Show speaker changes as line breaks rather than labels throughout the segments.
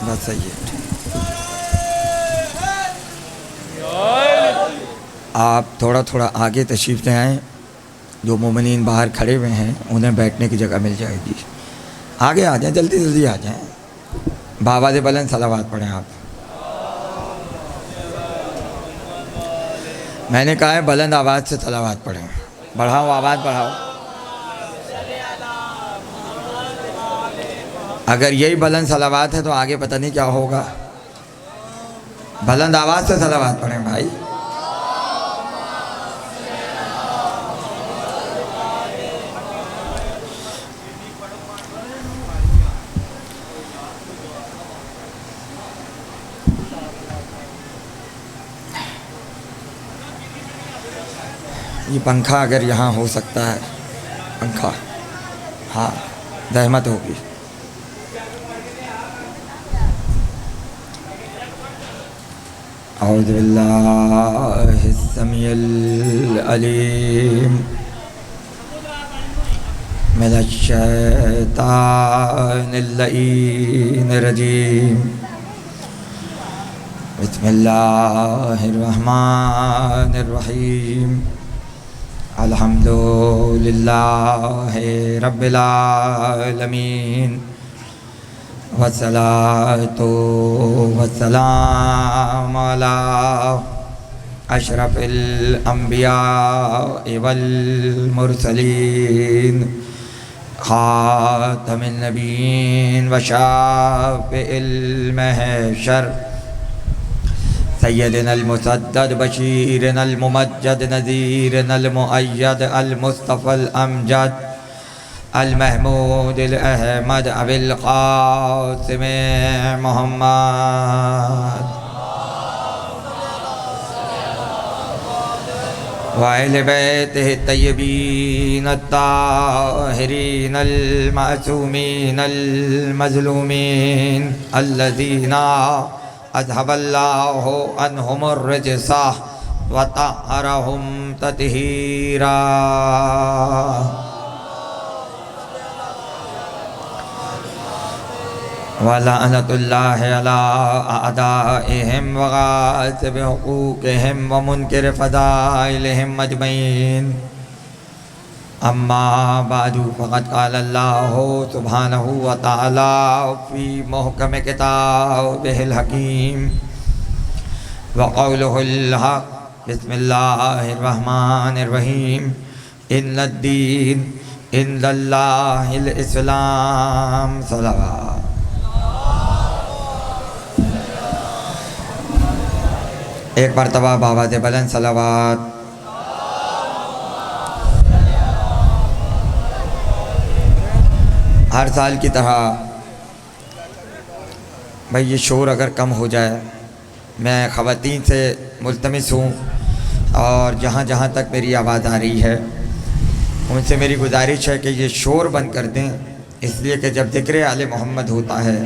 بس صحیح ہے. آپ تھوڑا تھوڑا آگے تشریف لے آئیں. جو مومنین باہر کھڑے ہوئے ہیں انہیں بیٹھنے کی جگہ مل جائے گی. آگے آ جائیں, جلدی جلدی آ جائیں. بآواز بلند صلوات پڑھیں آپ. میں نے کہا ہے بلند آواز سے صلوات پڑھیں. بڑھاؤ, آواز بڑھاؤ. اگر یہی بلند صلوات ہے تو آگے پتہ نہیں کیا ہوگا. بلند آواز سے صلوات پڑھیں بھائی. یہ پنکھا اگر یہاں ہو سکتا ہے, پنکھا, ہاں رحمت ہوگی. اعوذ باللہ السمیع العلیم من الشیطان اللعین الرجیم. بسم اللہ الرحمن الرحیم. الحمد للہ رب العالمین والصلاة والسلام علی اشرف الانبیاء والمرسلین خاتم النبیین وشافع المحشر سیدنا المسدد بشیرنا الممجد نذیرنا المؤید المصطفى الامجد المحمود الاحمد ابی القاسم محمد وآل بیتہ الطیبین الطاہرین المعصومین المظلومین الذین اذهب اللہ عنہم الرجس وطہرہم تطہیرا. وَلَعْنَةُ اللَّهِ عَلَىٰ أَعْدَائِهِمْ وَغَاصِبِ حُقُوقِهِمْ وَمُنْكِرِ فَضَائِلِهِمْ أَجْمَعِينَ. أما بعد فقد قال الله سبحانه وتعالى في محكم كتابه الحكيم وقوله الحق. بسم الله الرحمن الرحيم. إن الدين عند الله الإسلام. صلوات. ایک مرتبہ بآواز بلند صلوات. ہر سال کی طرح بھائی یہ شور اگر کم ہو جائے. میں خواتین سے ملتمس ہوں اور جہاں جہاں تک میری آواز آ رہی ہے ان سے میری گزارش ہے کہ یہ شور بند کر دیں. اس لیے کہ جب ذکر آل محمد ہوتا ہے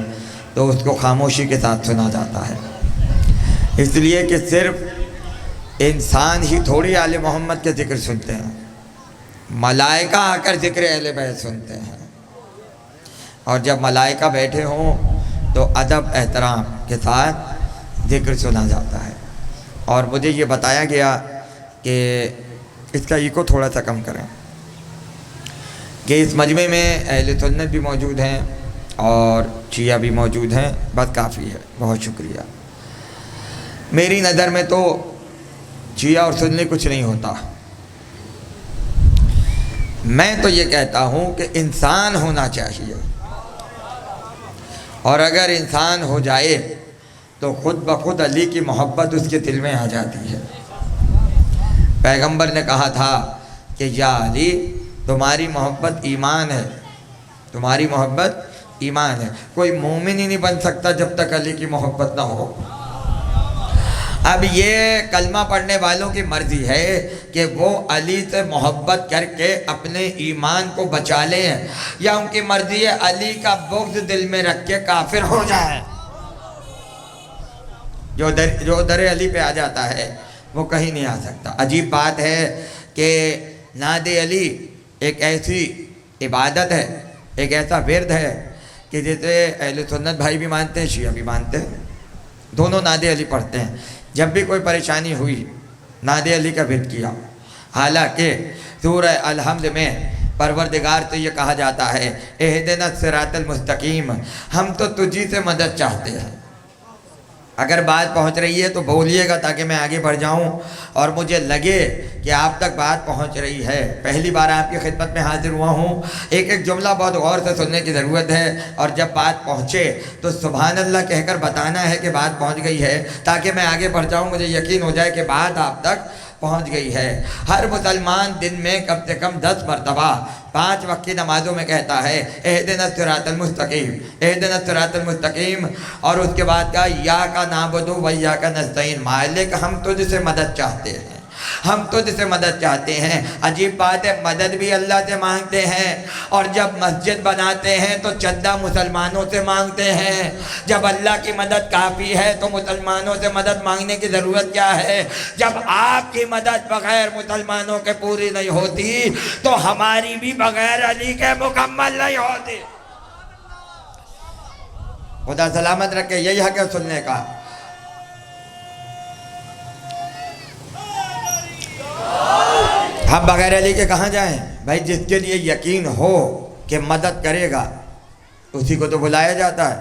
تو اس کو خاموشی کے ساتھ سنا جاتا ہے. اس لیے کہ صرف انسان ہی تھوڑی آل محمد کے ذکر سنتے ہیں, ملائکہ آ کر ذکر اہل بیت سنتے ہیں. اور جب ملائکہ بیٹھے ہوں تو ادب احترام کے ساتھ ذکر سنا جاتا ہے. اور مجھے یہ بتایا گیا کہ اس کا ایکو تھوڑا سا کم کریں کہ اس مجمع میں اہل سنت بھی موجود ہیں اور شیعہ بھی موجود ہیں. بس کافی ہے. بہت شکریہ. میری نظر میں تو شیعہ اور سنی کچھ نہیں ہوتا. میں تو یہ کہتا ہوں کہ انسان ہونا چاہیے, اور اگر انسان ہو جائے تو خود بخود علی کی محبت اس کے دل میں آ جاتی ہے. پیغمبر نے کہا تھا کہ یا علی تمہاری محبت ایمان ہے, تمہاری محبت ایمان ہے. کوئی مومن ہی نہیں بن سکتا جب تک علی کی محبت نہ ہو. اب یہ کلمہ پڑھنے والوں کی مرضی ہے کہ وہ علی سے محبت کر کے اپنے ایمان کو بچا لیں, یا ان کی مرضی ہے علی کا بغض دل میں رکھ کے کافر ہو جائے. جو در علی پہ آ جاتا ہے وہ کہیں نہیں آ سکتا. عجیب بات ہے کہ ناد علی ایک ایسی عبادت ہے, ایک ایسا ورد ہے کہ جیسے اہل سنت بھائی بھی مانتے ہیں، شیعہ بھی مانتے ہیں، دونوں نعت علی پڑھتے ہیں. جب بھی کوئی پریشانی ہوئی نعت علی کا ورد کیا. حالانکہ سورہ الحمد میں پروردگار تو یہ کہا جاتا ہے اہدنا الصراط المستقیم، ہم تو تجھی سے مدد چاہتے ہیں. اگر بات پہنچ رہی ہے تو بولیے گا تاکہ میں آگے بڑھ جاؤں اور مجھے لگے کہ آپ تک بات پہنچ رہی ہے. پہلی بار آپ کی خدمت میں حاضر ہوا ہوں، ایک ایک جملہ بہت غور سے سننے کی ضرورت ہے، اور جب بات پہنچے تو سبحان اللہ کہہ کر بتانا ہے کہ بات پہنچ گئی ہے، تاکہ میں آگے بڑھ جاؤں، مجھے یقین ہو جائے کہ بات آپ تک پہنچ گئی ہے. ہر مسلمان دن میں کم سے کم 10 مرتبہ 5 وقت کی نمازوں میں کہتا ہے اہدنا الصراط المستقیم، اہدنا الصراط المستقیم، اور اس کے بعد کہا ایاک نعبد و ایاک نستعین، مالک ہم تجھ سے مدد چاہتے ہیں، ہم تجھ سے مدد چاہتے ہیں. عجیب بات ہے، مدد بھی اللہ سے مانگتے ہیں، اور جب مسجد بناتے ہیں تو چندہ مسلمانوں سے مانگتے ہیں. جب اللہ کی مدد کافی ہے تو مسلمانوں سے مدد مانگنے کی ضرورت کیا ہے؟ جب آپ کی مدد بغیر مسلمانوں کے پوری نہیں ہوتی تو ہماری بھی بغیر علی کے مکمل نہیں ہوتی. خدا سلامت رکھے. یہی حق ہے سننے کا. ہم بغیر علی کے کہاں جائیں بھائی؟ جس کے لیے یقین ہو کہ مدد کرے گا اسی کو تو بلایا جاتا ہے.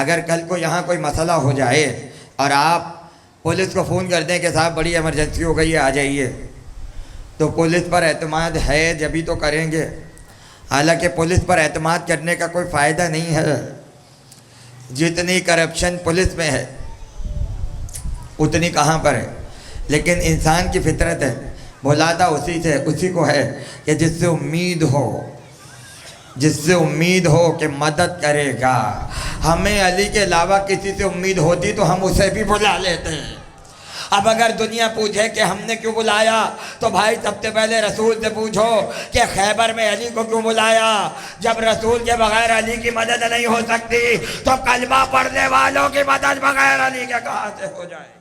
اگر کل کو یہاں کوئی مسئلہ ہو جائے اور آپ پولیس کو فون کر دیں کہ صاحب بڑی ایمرجنسی ہو گئی ہے آ جائیے، تو پولیس پر اعتماد ہے جبھی تو کریں گے. حالانکہ پولیس پر اعتماد کرنے کا کوئی فائدہ نہیں ہے. جتنی کرپشن پولیس میں ہے اتنی کہاں پر ہے. لیکن انسان کی فطرت ہے، بھلاتا اسی کو ہے کہ جس سے امید ہو، جس سے امید ہو کہ مدد کرے گا. ہمیں علی کے علاوہ کسی سے امید ہوتی تو ہم اسے بھی بلا لیتے ہیں. اب اگر دنیا پوچھے کہ ہم نے کیوں بلایا تو بھائی سب سے پہلے رسول سے پوچھو کہ خیبر میں علی کو کیوں بلایا. جب رسول کے بغیر علی کی مدد نہیں ہو سکتی تو کلمہ پڑھنے والوں کی مدد بغیر علی کے کہاں سے ہو جائے؟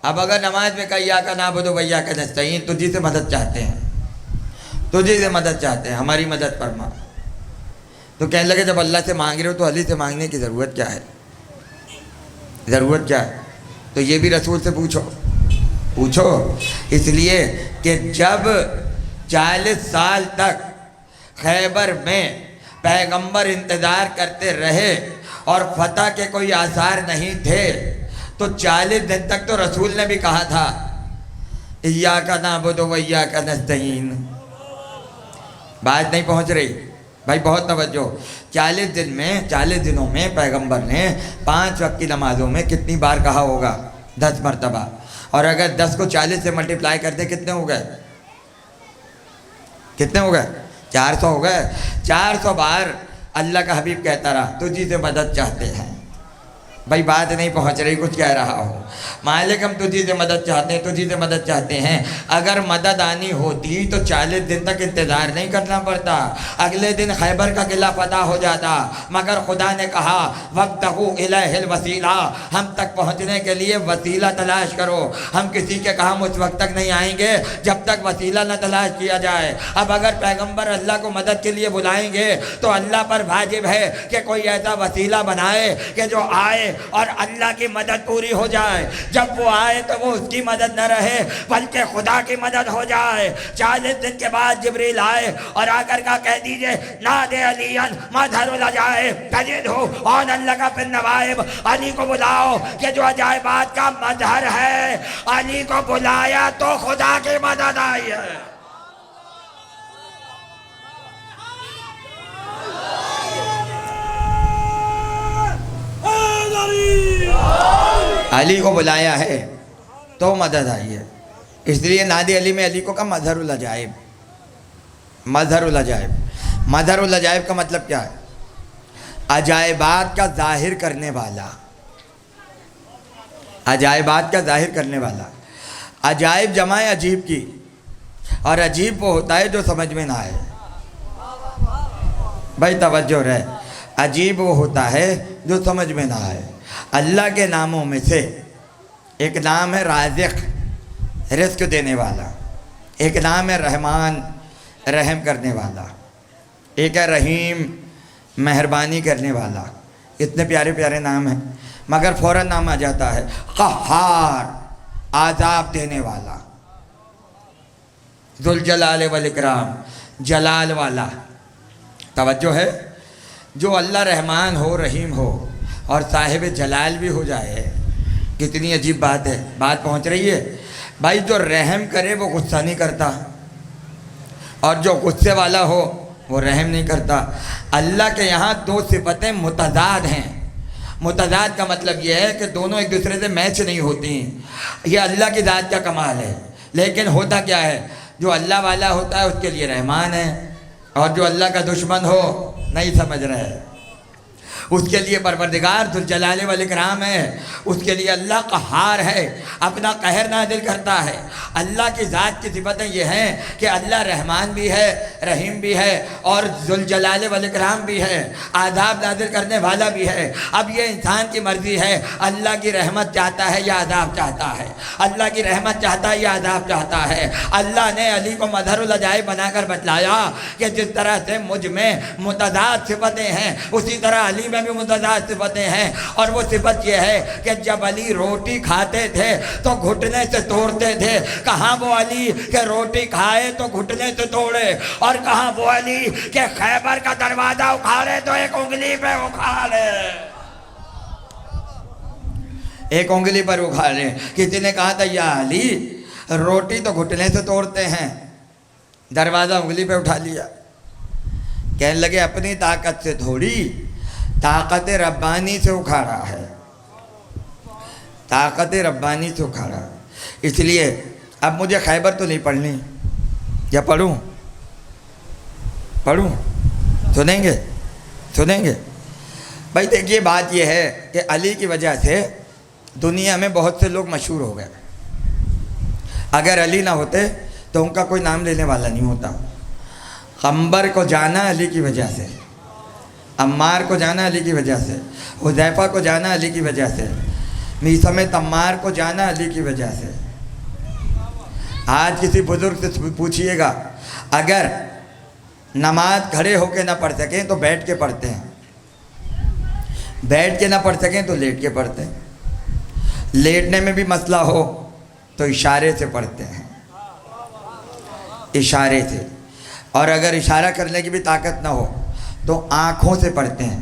اب اگر نماز میں کہا ایاک نعبد و ایاک نستعین، تجھی سے مدد چاہتے ہیں، تجھی سے مدد چاہتے ہیں، ہماری مدد فرما. تو کہنے لگے جب اللہ سے مانگ رہے ہو تو علی سے مانگنے کی ضرورت کیا ہے؟ ضرورت کیا ہے؟ تو یہ بھی رسول سے پوچھو. اس لیے کہ جب 40 سال تک خیبر میں پیغمبر انتظار کرتے رہے اور فتح کے کوئی آثار نہیں تھے تو 40 دن تک تو رسول نے بھی کہا تھا ایاک نعبد و ایاک نستعین. بات نہیں پہنچ رہی بھائی، بہت توجہ. 40 دنوں میں پیغمبر نے 5 وقت کی نمازوں میں کتنی بار کہا ہوگا؟ 10 مرتبہ. اور اگر 10 کو 40 سے ملٹیپلائی کر دیں کتنے ہو گئے؟ 400 ہو گئے. 400 بار اللہ کا حبیب کہتا رہا تجھی سے مدد چاہتے ہیں. بھائی بات نہیں پہنچ رہی، کچھ کہہ رہا ہوں. مالک ہم تجھی سے مدد چاہتے ہیں، تجھی سے مدد چاہتے ہیں. اگر مدد آنی ہوتی تو 40 دن تک انتظار نہیں کرنا پڑتا، اگلے دن خیبر کا قلعہ فتح ہو جاتا. مگر خدا نے کہا وابتغوا الیہ الوسیلہ، ہم تک پہنچنے کے لیے وسیلہ تلاش کرو. ہم کسی کے کام اس وقت تک نہیں آئیں گے جب تک وسیلہ نہ تلاش کیا جائے. اب اگر پیغمبر اللہ کو مدد کے لیے بلائیں گے تو اللہ پر واجب ہے کہ کوئی ایسا وسیلہ بنائے کہ جو آئے اور اللہ کی مدد پوری ہو جائے. جب وہ آئے تو وہ اس کی مدد نہ رہے بلکہ خدا کی مدد ہو جائے. 40 دن کے بعد جبریل آئے اور آ کر کہہ دیجئے نادے علی مظہر العجائب تجدہ عون اللہ کا فی النوائب، علی کو بلاؤ کہ جو عجائبات کا مظہر ہے. علی کو بلایا تو خدا کی مدد آئی ہے. علی کو بلایا ہے تو مدد آئی ہے. اس لیے نادی علی میں علی کو کہا مظہر العجائب. مظہر العجائب، مظہر العجائب کا مطلب کیا ہے؟ عجائبات کا ظاہر کرنے والا. عجائبات کا ظاہر کرنے والا. عجائب جمع ہے عجیب کی، اور عجیب وہ ہوتا ہے جو سمجھ میں نہ آئے. بھائی توجہ رہے، عجیب وہ ہوتا ہے جو سمجھ میں نہ آئے. اللہ کے ناموں میں سے ایک نام ہے رازق، رزق دینے والا. ایک نام ہے رحمان، رحم کرنے والا. ایک ہے رحیم، مہربانی کرنے والا، اتنے پیارے پیارے نام ہیں، مگر فوراً نام آ جاتا ہے قہار، عذاب دینے والا، ذوالجلال والاکرام، جلال والا۔ توجہ ہے، جو اللہ رحمان ہو، رحیم ہو اور صاحب جلال بھی ہو جائے، کتنی عجیب بات ہے۔ بات پہنچ رہی ہے بھائی؟ جو رحم کرے وہ غصہ نہیں کرتا، اور جو غصے والا ہو وہ رحم نہیں کرتا۔ اللہ کے یہاں دو صفتیں متضاد ہیں۔ متضاد کا مطلب یہ ہے کہ دونوں ایک دوسرے سے میچ نہیں ہوتی ہیں، یہ اللہ کی ذات کا کمال ہے۔ لیکن ہوتا کیا ہے، جو اللہ والا ہوتا ہے اس کے لیے رحمان ہے، اور جو اللہ کا دشمن ہو نہیں سمجھ رہے ہے، اس کے لیے پروردگار ذوالجلال والاکرام ہے، اس کے لیے اللہ قہار ہے، اپنا قہر نازل کرتا ہے۔ اللہ کی ذات کی صفتیں یہ ہیں کہ اللہ رحمان بھی ہے، رحیم بھی ہے، اور ذوالجلال والاکرام بھی ہے، عذاب نازل کرنے والا بھی ہے۔ اب یہ انسان کی مرضی ہے، اللہ کی رحمت چاہتا ہے یا عذاب چاہتا ہے، اللہ کی رحمت چاہتا ہے یا عذاب چاہتا ہے۔ اللہ نے علی کو مظہر العجائب بنا کر بتلایا کہ جس طرح سے مجھ میں متضاد صفتیں ہیں، اسی طرح علی میں بھی متضاد صفتیں ہیں، اور وہ صفت یہ ہے کہ جب علی روٹی کھاتے تھے تو گھٹنے سے توڑتے تھے۔ کہاں وہ علی کہ روٹی کھائے تو گھٹنے سے توڑے، اور کہاں وہ علی کہ خیبر کا دروازہ اکھاڑے تو ایک انگلی پہ اکھاڑے، ایک انگلی پر اکھاڑے۔ کسی نے کہا تھا یا علی روٹی تو گھٹنے سے توڑتے ہیں، دروازہ انگلی پہ اٹھا لیا۔ کہنے لگے اپنی طاقت سے تھوڑی، طاقت ربانی سے اکھاڑا ہے، طاقت ربانی سے اکھاڑا۔ اس لیے اب مجھے خیبر تو نہیں پڑھنی، یا پڑھوں؟ سنیں گے بھائی؟ دیکھیے بات یہ ہے کہ علی کی وجہ سے دنیا میں بہت سے لوگ مشہور ہو گئے۔ اگر علی نہ ہوتے تو ان کا کوئی نام لینے والا نہیں ہوتا۔ خنبر کو جانا علی کی وجہ سے، عمار کو جانا علی کی وجہ سے، حذیفہ کو جانا علی کی وجہ سے، میثم تمار کو جانا علی کی وجہ سے۔ آج کسی بزرگ سے پوچھئے گا، اگر نماز کھڑے ہو کے نہ پڑھ سکیں تو بیٹھ کے پڑھتے ہیں، بیٹھ کے نہ پڑھ سکیں تو لیٹ کے پڑھتے ہیں، لیٹنے میں بھی مسئلہ ہو تو اشارے سے پڑھتے ہیں، اشارے سے۔ اور اگر اشارہ کرنے کی بھی طاقت نہ ہو تو آنکھوں سے پڑھتے ہیں،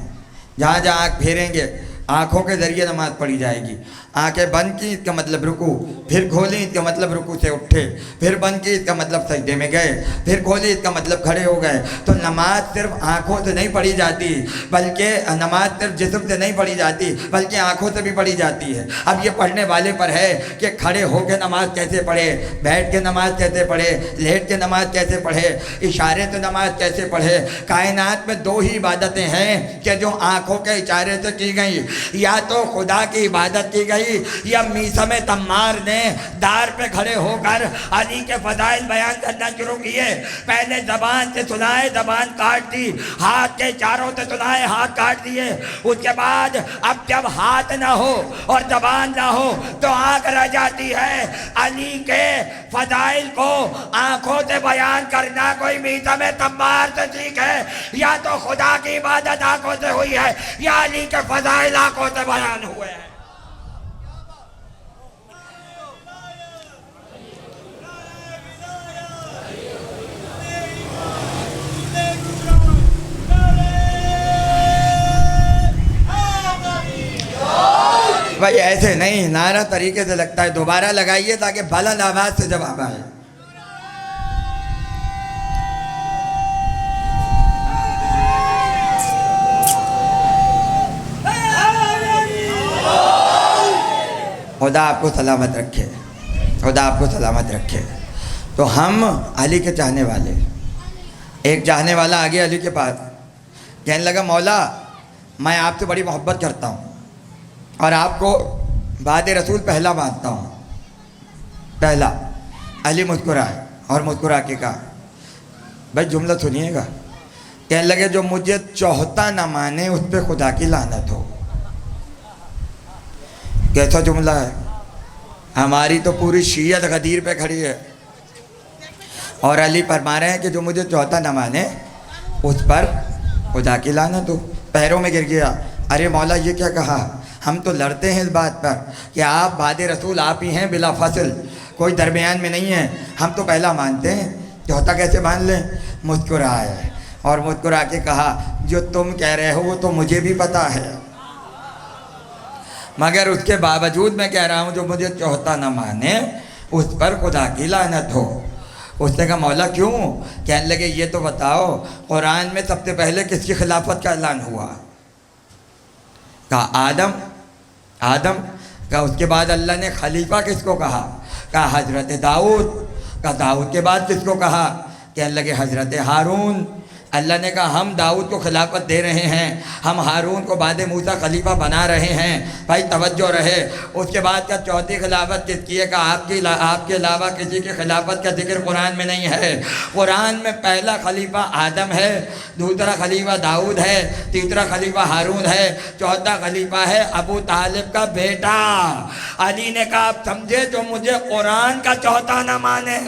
جہاں جہاں آنکھ پھیریں گے آنکھوں کے ذریعے نماز پڑھی جائے گی۔ آنکھیں بند کی اس کا مطلب رکوع، پھر کھولی اس کا مطلب رکوع سے اٹھے، پھر بند کی اس کا مطلب سجدے میں گئے، پھر کھولی اس کا مطلب کھڑے ہو گئے۔ تو نماز صرف آنکھوں سے نہیں پڑھی جاتی، بلکہ نماز صرف جسم سے نہیں پڑھی جاتی بلکہ آنکھوں سے بھی پڑھی جاتی ہے۔ اب یہ پڑھنے والے پر ہے کہ کھڑے ہو کے نماز کیسے پڑھے، بیٹھ کے نماز کیسے پڑھے، لیٹ کے نماز کیسے پڑھے، اشارے سے نماز کیسے پڑھے۔ کائنات میں دو ہی عبادتیں ہیں کہ جو آنکھوں کے اشارے سے کی گئی، یا تو خدا کی عبادت کی گئی، یا میثم تمار نے دار پہ کھڑے ہو کر علی کے فضائل بیان کرنا شروع کیے۔ پہلے زبان سے سنائے، زبان کاٹ دی، ہاتھ کے اشاروں سے سنائے، ہاتھ کاٹ دیے۔ اس کے بعد اب جب ہاتھ نہ ہو اور زبان نہ ہو تو آنکھ رہ جاتی ہے۔ علی کے فضائل کو آنکھوں سے بیان کرنا کوئی میثم تمار سے سیکھے، یا تو خدا کی عبادت آنکھوں سے ہوئی ہے یا علی کے فضائل آنکھوں سے بیان ہوئے ہیں۔ بھائی ایسے نہیں، نعرہ طریقے سے لگتا ہے، دوبارہ لگائیے تاکہ بلند آواز سے جواب آئے۔ خدا آپ کو سلامت رکھے، خدا آپ کو سلامت رکھے۔ تو ہم علی کے چاہنے والے، ایک چاہنے والا آگے علی کے پاس کہنے لگا مولا میں آپ سے بڑی محبت کرتا ہوں اور آپ کو بعد رسول پہلا مانتا ہوں۔ پہلا علی مسکرائے اور مسکرا کے کہا، بھائی جملہ سنیے گا، کہنے لگے جو مجھے چوہتا نہ مانے اس پہ خدا کی لعنت ہو۔ کیسا جملہ ہے؟ ہماری تو پوری شیعت غدیر پہ کھڑی ہے، اور علی فرما رہے ہیں کہ جو مجھے چوہتا نہ مانے اس پر خدا کی لعنت ہو، پیروں میں گر گیا. ارے مولا یہ کیا کہا؟ ہم تو لڑتے ہیں اس بات پر کہ آپ باد رسول آپ ہی ہیں بلا فصل، کوئی درمیان میں نہیں ہے. ہم تو پہلا مانتے ہیں کہ ہوتا کیسے مان لیں؟ مسکرائے اور مسکرا کے کہا جو تم کہہ رہے ہو وہ تو مجھے بھی پتا ہے، مگر اس کے باوجود میں کہہ رہا ہوں جو مجھے چوتھا نہ مانے اس پر خدا کی لعنت ہو. اس نے کہا مولا کیوں؟ کہنے لگے یہ تو بتاؤ قرآن میں سب سے پہلے کس کی خلافت کا اعلان ہوا؟ کہا آدم. آدم. کہا اس کے بعد اللہ نے خلیفہ کس کو کہا؟ کہا حضرت داؤد. کہا داؤد کے بعد کس کو کہا؟ کہنے لگے حضرت ہارون. اللہ نے کہا ہم داؤد کو خلافت دے رہے ہیں، ہم ہارون کو بعد موسیٰ خلیفہ بنا رہے ہیں. بھائی توجہ رہے. اس کے بعد کا چوتھی خلافت کس کی ہے؟ کہ آپ کے علاوہ کسی کی خلافت کا ذکر قرآن میں نہیں ہے. قرآن میں پہلا خلیفہ آدم ہے، دوسرا خلیفہ داؤد ہے، تیسرا خلیفہ ہارون ہے، چوتھا خلیفہ ہے ابو طالب کا بیٹا علی نے کہا آپ سمجھے جو مجھے قرآن کا چوتھا نہ مانے.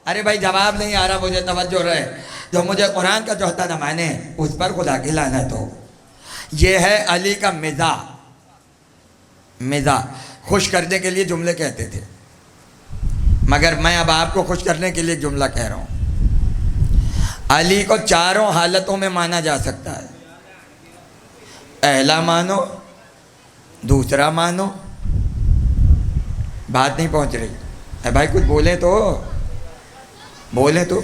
ارے بھائی جواب نہیں آ رہا مجھے، توجہ رہے. جو مجھے قرآن کا چوتھا نہ مانے اس پر خدا کی لعنت ہو. یہ ہے علی کا مزاح. مزاح خوش کرنے کے لیے جملے کہتے تھے، مگر میں اب آپ کو خوش کرنے کے لیے جملہ کہہ رہا ہوں. علی کو چاروں حالتوں میں مانا جا سکتا ہے. پہلا مانو، دوسرا مانو. بات نہیں پہنچ رہی. اے بھائی کچھ بولیں تو بولیں تو.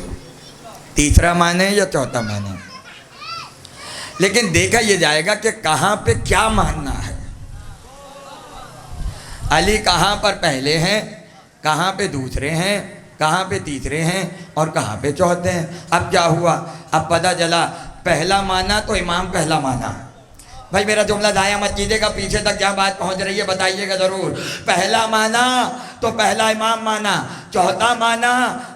تیسرا مانے یا چوتھا مانے. لیکن دیکھا یہ جائے گا کہ کہاں پہ کیا ماننا ہے. علی کہاں پر پہلے ہیں، کہاں پہ دوسرے ہیں، کہاں پہ تیسرے ہیں اور کہاں پہ چوتھے ہیں. اب کیا ہوا؟ اب پتہ چلا پہلا مانا تو امام پہلا مانا. بھائی میرا جملہ ضائع مت کیجیے گا، پیچھے تک کیا بات پہنچ رہی ہے بتائیے گا ضرور. پہلا مانا تو پہلا امام مانا، چوتھا مانا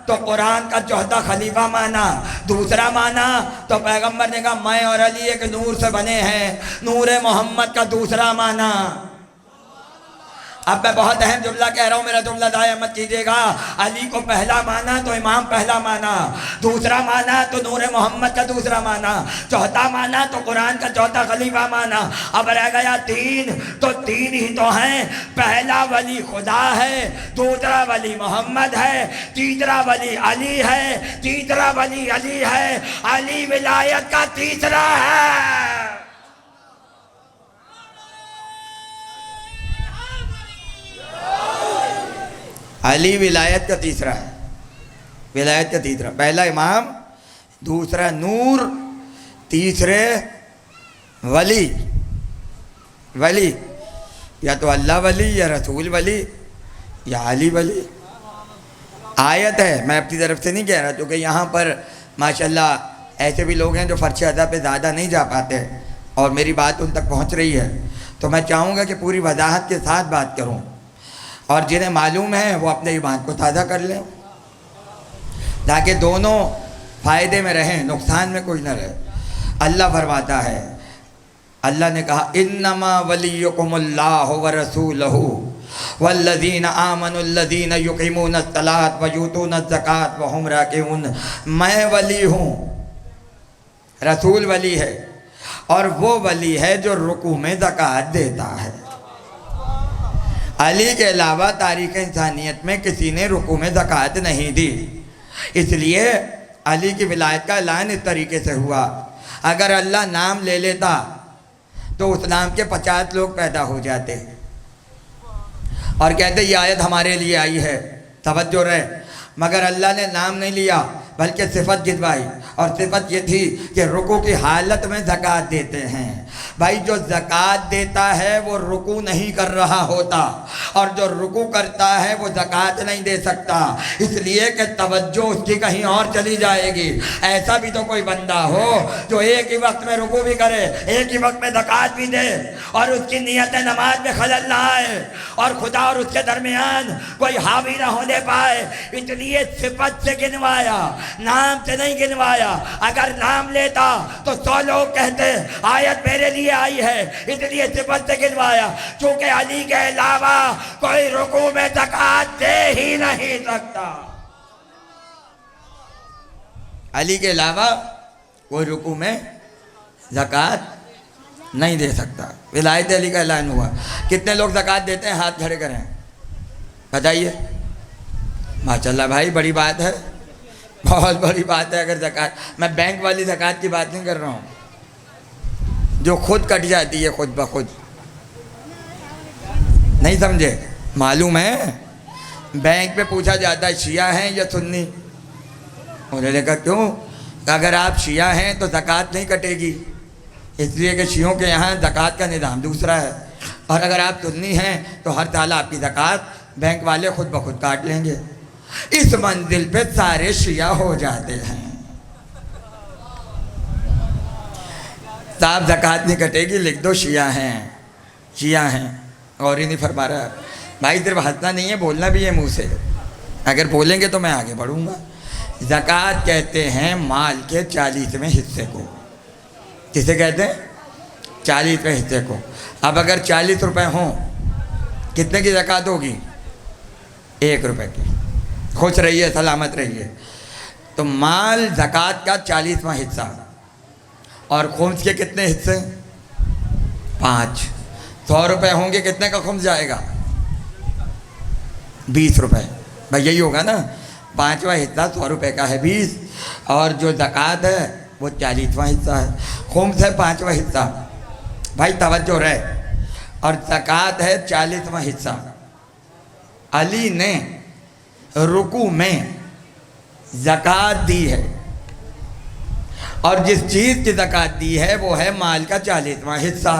تو قرآن کا چوتھا خلیفہ مانا، دوسرا مانا تو پیغمبر نے کہا میں اور علی ایک نور سے بنے ہیں، نور محمد کا دوسرا مانا. اب میں بہت اہم جملہ کہہ رہا ہوں، میرا جملہ ضائع مت کیجیے گا. علی کو پہلا مانا تو امام پہلا مانا، دوسرا مانا تو نور محمد کا دوسرا مانا، چوتھا مانا تو قرآن کا چوتھا خلیفہ مانا. اب رہ گیا تین، تو تین ہی تو ہیں. پہلا ولی خدا ہے، دوسرا ولی محمد ہے، تیسرا ولی علی ہے، تیسرا ولی علی ہے. علی ولایت کا تیسرا ہے. علی ولایت کا تیسرا ہے. ولایت کا تیسرا، پہلا امام، دوسرا نور، تیسرے ولی. ولی یا تو اللہ ولی یا رسول ولی یا علی ولی. آیت ہے، میں اپنی طرف سے نہیں کہہ رہا، کیونکہ یہاں پر ماشاءاللہ ایسے بھی لوگ ہیں جو فرش ادا پہ زیادہ نہیں جا پاتے اور میری بات ان تک پہنچ رہی ہے، تو میں چاہوں گا کہ پوری وضاحت کے ساتھ بات کروں، اور جنہیں معلوم ہے وہ اپنے ایمان کو تازہ کر لیں تاکہ دونوں فائدے میں رہیں، نقصان میں کوئی نہ رہے. اللہ فرماتا ہے، اللہ نے کہا انما ولیکم اللہ ورسولہ والذین آمنوا الذین یقیمون الصلاۃ ویؤتون الزکاۃ وہم راکعون. میں ولی ہوں، رسول ولی ہے، اور وہ ولی ہے جو رکوع میں زکوٰۃ دیتا ہے. علی کے علاوہ تاریخ انسانیت میں کسی نے رکوع میں زکوٰۃ نہیں دی، اس لیے علی کی ولایت کا اعلان اس طریقے سے ہوا. اگر اللہ نام لے لیتا تو اس نام کے 50 لوگ پیدا ہو جاتے اور کہتے یہ آیت ہمارے لیے آئی ہے. توجہ رہے. مگر اللہ نے نام نہیں لیا بلکہ صفت گنوائی، اور صفت یہ تھی کہ رکوع کی حالت میں زکوٰۃ دیتے ہیں. بھائی جو زکوٰۃ دیتا ہے وہ رکوع نہیں کر رہا ہوتا، اور جو رکوع کرتا ہے وہ زکوٰۃ نہیں دے سکتا، اس لیے کہ توجہ اس کی کہیں اور چلی جائے گی. ایسا بھی تو کوئی بندہ ہو جو ایک ہی وقت میں رکوع بھی کرے، ایک ہی وقت میں زکوٰۃ بھی دے، اور اس کی نیت نماز میں خلل نہ آئے اور خدا اور اس کے درمیان کوئی حاوی نہ ہونے پائے. اس لیے صفت سے گنوایا، نام سے نہیں گنوایا. اگر نام لیتا تو 100 لوگ کہتے آیت میرے لیے آئی ہے، اس لیے صفت سے گنوایا. چونکہ علی کے علاوہ کوئی رکوع میں زکوٰۃ دے ہی نہیں سکتا. علی کے علاوہ کوئی رکوع میں زکوٰۃ نہیں دے سکتا۔ ولایت علی کا اعلان ہوا۔ کتنے لوگ زکوٰۃ دیتے ہیں؟ ہاتھ کھڑے کریں، بتائیے۔ ماشاءاللہ بھائی، بڑی بات ہے، بہت بڑی بات ہے۔ اگر زکوٰۃ، میں بینک والی زکوٰۃ کی بات نہیں کر رہا ہوں جو خود کٹ جاتی ہے خود بخود، نہیں سمجھے؟ معلوم ہے، بینک پہ پوچھا جاتا ہے شیعہ ہیں یا سنی؟ انہوں نے کہا کیوں؟ اگر آپ شیعہ ہیں تو زکوٰۃ نہیں کٹے گی، اس لیے کہ شیعوں کے یہاں زکوٰۃ کا نظام دوسرا ہے، اور اگر آپ سنی ہیں تو ہر سال آپ کی زکوٰۃ بینک والے خود بخود کاٹ لیں گے۔ اس منزل پہ سارے شیعہ ہو جاتے ہیں۔ صاحب زکوٰۃ نہیں کٹے گی، لکھ دو شیعہ ہیں، شیعہ ہیں۔ اور ہی نہیں فرما رہا بھائی، صرف ہنسنا نہیں ہے، بولنا بھی ہے منہ سے۔ اگر بولیں گے تو میں آگے بڑھوں گا۔ زکوٰۃ کہتے ہیں مال کے 40ویں حصے کو۔ کسے کہتے ہیں؟ 40ویں حصے کو۔ اب اگر 40 روپے ہوں، کتنے کی زکوٰۃ ہوگی؟ 1 روپے کی۔ خوش رہیے، سلامت رہیے۔ تو مال زکوٰۃ کا 40واں حصہ، اور خمس کے کتنے حصے؟ 5۔ 100 روپے ہوں گے، کتنے کا خمس جائے گا؟ 20 روپے۔ بھائی یہی ہوگا نا، 5واں حصہ 100 روپے کا ہے 20، اور جو زکوٰۃ ہے وہ 40واں حصہ ہے۔ خمس ہے 5واں حصہ، بھائی توجہ رہے، اور زکوٰۃ ہے 40واں حصہ۔ علی نے رکوع میں زکوٰۃ دی ہے، اور جس چیز کی زکوٰۃ دی ہے وہ ہے مال کا 40واں حصہ۔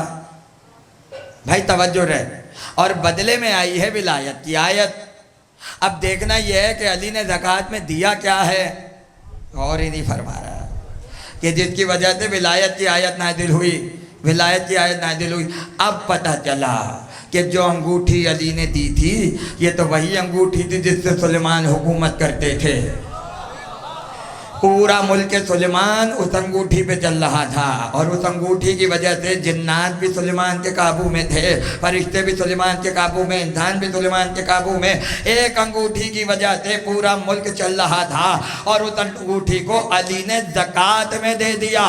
بھائی توجہ رہے، اور بدلے میں آئی ہے ولایت کی آیت۔ اب دیکھنا یہ ہے کہ علی نے زکوٰۃ میں دیا کیا ہے، اور ہی نہیں فرما رہا، کہ جس کی وجہ سے ولایت کی آیت نازل ہوئی، ولایت کی آیت نازل ہوئی۔ اب پتہ چلا کہ جو انگوٹھی علی نے دی تھی، یہ تو وہی انگوٹھی تھی جس سے سلیمان حکومت کرتے تھے۔ پورا ملک سلیمان اس انگوٹھی پہ چل رہا تھا، اور اس انگوٹھی کی وجہ سے جنات بھی سلیمان کے قابو میں تھے، فرشتے بھی سلیمان کے قابو میں، انسان بھی سلیمان کے قابو میں۔ ایک انگوٹھی کی وجہ سے پورا ملک چل رہا تھا، اور اس انگوٹھی کو علی نے زکوٰۃ میں دے دیا،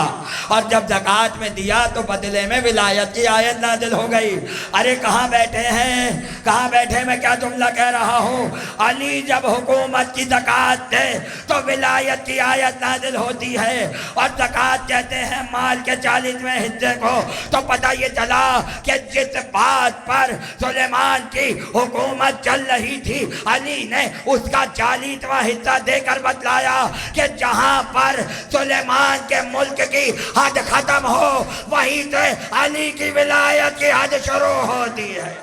اور جب زکوٰۃ میں دیا تو بدلے میں ولایت کی آیت نازل ہو گئی۔ ارے کہاں بیٹھے ہیں، کہاں بیٹھے؟ میں کیا جملہ کہہ رہا ہوں؟ علی جب حکومت کی زکوٰۃ دے تو ولایت کی آیت نازل ہوتی ہے، اور زکوٰۃ کہتے ہیں مال کے 40ویں حصے کو۔ تو پتہ یہ چلا کہ جس بات پر سلیمان کی حکومت چل رہی تھی، علی نے اس کا 40واں حصہ دے کر بتلایا کہ جہاں پر سلیمان کے ملک کی حد ختم ہو، وہیں سے علی کی ولایت کی حد شروع ہوتی ہے۔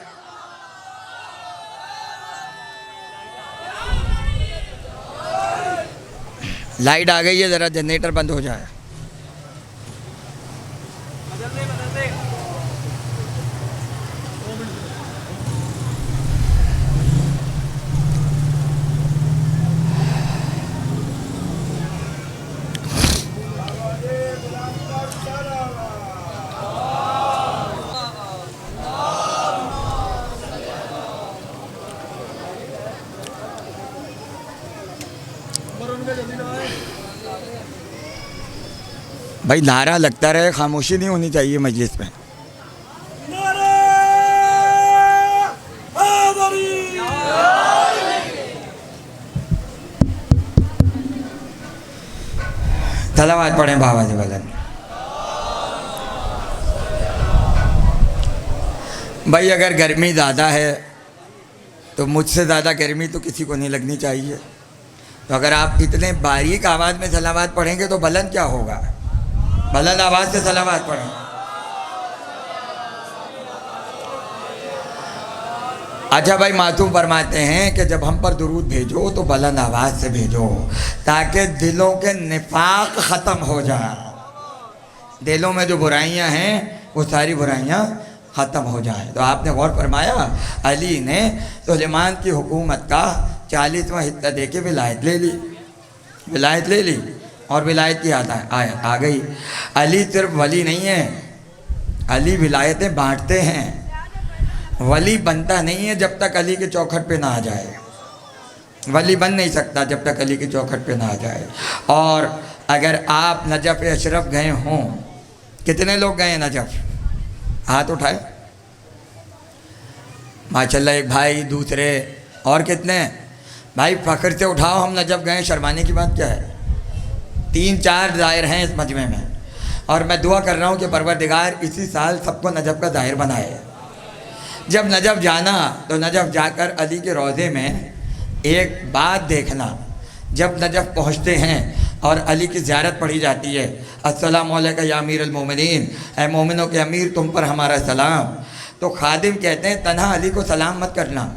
لائٹ آ گئی ہے، ذرا جنریٹر بند ہو جائے۔ بھائی نعرہ لگتا رہے، خاموشی نہیں ہونی چاہیے مجلس میں۔ صلوات پڑھیں بابا جی بلند۔ بھائی اگر گرمی زیادہ ہے تو مجھ سے زیادہ گرمی تو کسی کو نہیں لگنی چاہیے، تو اگر آپ اتنے باریک آواز میں صلوات پڑھیں گے تو بلند کیا ہوگا؟ بلند آواز سے صلوات پڑھیں۔ اچھا بھائی، معصوم فرماتے ہیں کہ جب ہم پر درود بھیجو تو بلند آواز سے بھیجو، تاکہ دلوں کے نفاق ختم ہو جائیں، دلوں میں جو برائیاں ہیں وہ ساری برائیاں ختم ہو جائیں۔ تو آپ نے غور فرمایا، علی نے سلیمان کی حکومت کا 40واں حصہ دے کے ولایت لے لی، ولایت لے لی، اور ولایت کی آیت آ گئی۔ علی صرف ولی نہیں ہے، علی ولایتیں بانٹتے ہیں۔ ولی بنتا نہیں ہے جب تک علی کے چوکھٹ پہ نہ آ جائے، ولی بن نہیں سکتا جب تک علی کے چوکھٹ پہ نہ آ جائے۔ اور اگر آپ نجف اشرف گئے ہوں، کتنے لوگ گئے ہیں نجف؟ ہاتھ اٹھائے۔ ماشاءاللہ، ایک بھائی، دوسرے، اور کتنے ہیں؟ بھائی فخر سے اٹھاؤ، ہم نجف گئے، شرمانے کی بات کیا ہے؟ 3-4 ظاہر ہیں اس مجمع میں، اور میں دعا کر رہا ہوں کہ پروردگار اسی سال سب کو نجف کا ظاہر بنائے۔ جب نجف جانا تو نجف جا کر علی کے روضے میں ایک بات دیکھنا، جب نجف پہنچتے ہیں اور علی کی زیارت پڑھی جاتی ہے، السلام علیکم یا امیر المومنین، اے مومنوں کے امیر تم پر ہمارا سلام، تو خادم کہتے ہیں تنہا علی کو سلام مت کرنا،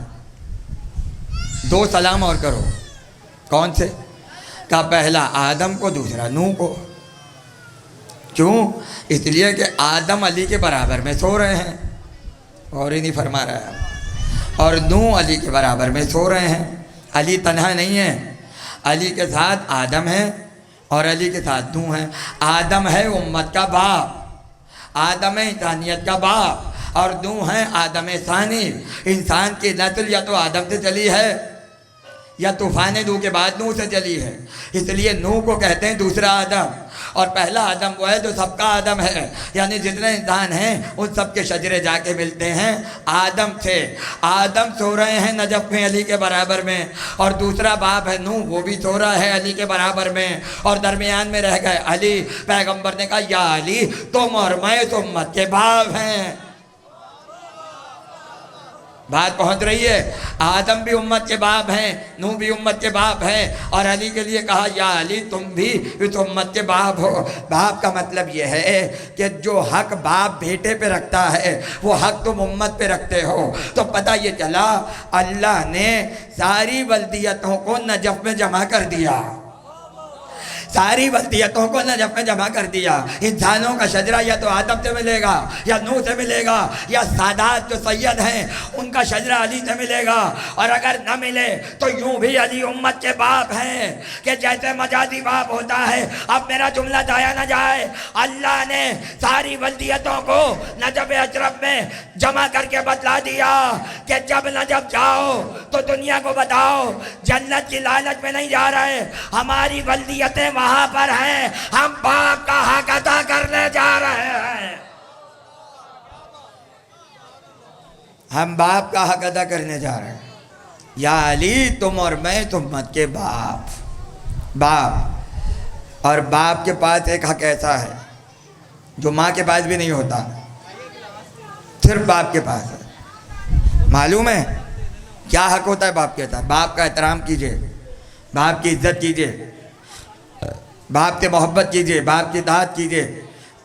2 سلام اور کرو۔ کون سے؟ کہا پہلا آدم کو، دوسرا نوح کو۔ کیوں؟ اس لیے کہ آدم علی کے برابر میں سو رہے ہیں، اور ہی نہیں فرما رہا ہے، اور نوح علی کے برابر میں سو رہے ہیں۔ علی تنہا نہیں ہے، علی کے ساتھ آدم ہے اور علی کے ساتھ نوح ہے۔ آدم ہے امت کا باپ، آدم ہے انسانیت کا باپ، اور نوح ہے آدم ثانی۔ انسان کی نسل یا تو آدم سے چلی ہے یا طوفان نوح کے بعد نوح سے چلی ہے، اس لیے نوح کو کہتے ہیں دوسرا آدم، اور پہلا آدم وہ ہے جو سب کا آدم ہے، یعنی جتنے انسان ہیں ان سب کے شجرے جا کے ملتے ہیں آدم سے۔ آدم سو رہے ہیں نجف میں علی کے برابر میں، اور دوسرا باپ ہے نوح، وہ بھی سو رہا ہے علی کے برابر میں، اور درمیان میں رہ گئے علی۔ پیغمبر نے کہا یا علی تم اور میں اس امت کے باپ ہیں۔ بات پہنچ رہی ہے؟ آدم بھی امت کے باپ ہیں، نوح بھی امت کے باپ ہیں، اور علی کے لیے کہا یا علی تم بھی اس امت کے باپ ہو۔ باپ کا مطلب یہ ہے کہ جو حق باپ بیٹے پہ رکھتا ہے وہ حق تم امت پہ رکھتے ہو۔ تو پتہ یہ چلا اللہ نے ساری ولدیتوں کو نجف میں جمع کر دیا، ساری ولدیتوں کو نجف میں جمع کر دیا۔ انسانوں کا شجرہ یا تو آدم سے ملے گا یا نوح سے ملے گا، یا سادات جو سید ہیں ان کا شجرہ علی سے ملے گا، اور اگر نہ ملے تو یوں بھی علی امت کے باپ ہیں کہ جیسے مجازی باپ ہوتا ہے۔ اب میرا جملہ ضائع نہ جائے، اللہ نے ساری ولدیتوں کو نجف اشرف میں جمع کر کے بتلا دیا کہ جب نجف جاؤ تو دنیا کو بتاؤ جنت کی لالچ میں نہیں جا رہے، ہماری ولدیتیں وہاں پر ہیں، ہم باپ کا حق ادا کرنے جا رہے ہیں، ہم باپ کا حق ادا کرنے جا رہے ہیں۔ یا علی تم اور میں تم امت کے باپ، اور باپ کے پاس ایک حق ایسا ہے جو ماں کے پاس بھی نہیں ہوتا، صرف باپ کے پاس ہے۔ معلوم ہے کیا حق ہوتا ہے باپ کے ساتھ؟ باپ کا احترام کیجئے، باپ کی عزت کیجئے، باپ سے محبت کیجئے، باپ کی اطاعت کیجئے،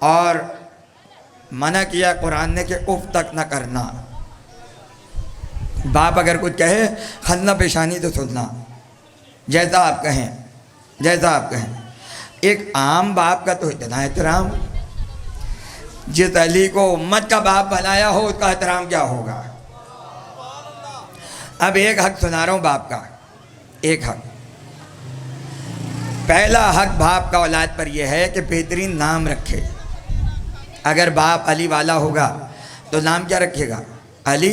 اور منع کیا قرآن نے کہ اف تک نہ کرنا۔ باپ اگر کچھ کہے خندہ پیشانی تو سننا، جیسا آپ کہیں، جیسا آپ کہیں۔ ایک عام باپ کا تو اتنا احترام، جس علی کو امت کا باپ بنایا ہو اس کا احترام کیا ہوگا۔ اب ایک حق سنا رہا ہوں باپ کا، ایک حق۔ پہلا حق باپ کا اولاد پر یہ ہے کہ بہترین نام رکھے۔ اگر باپ علی والا ہوگا تو نام کیا رکھے گا؟ علی،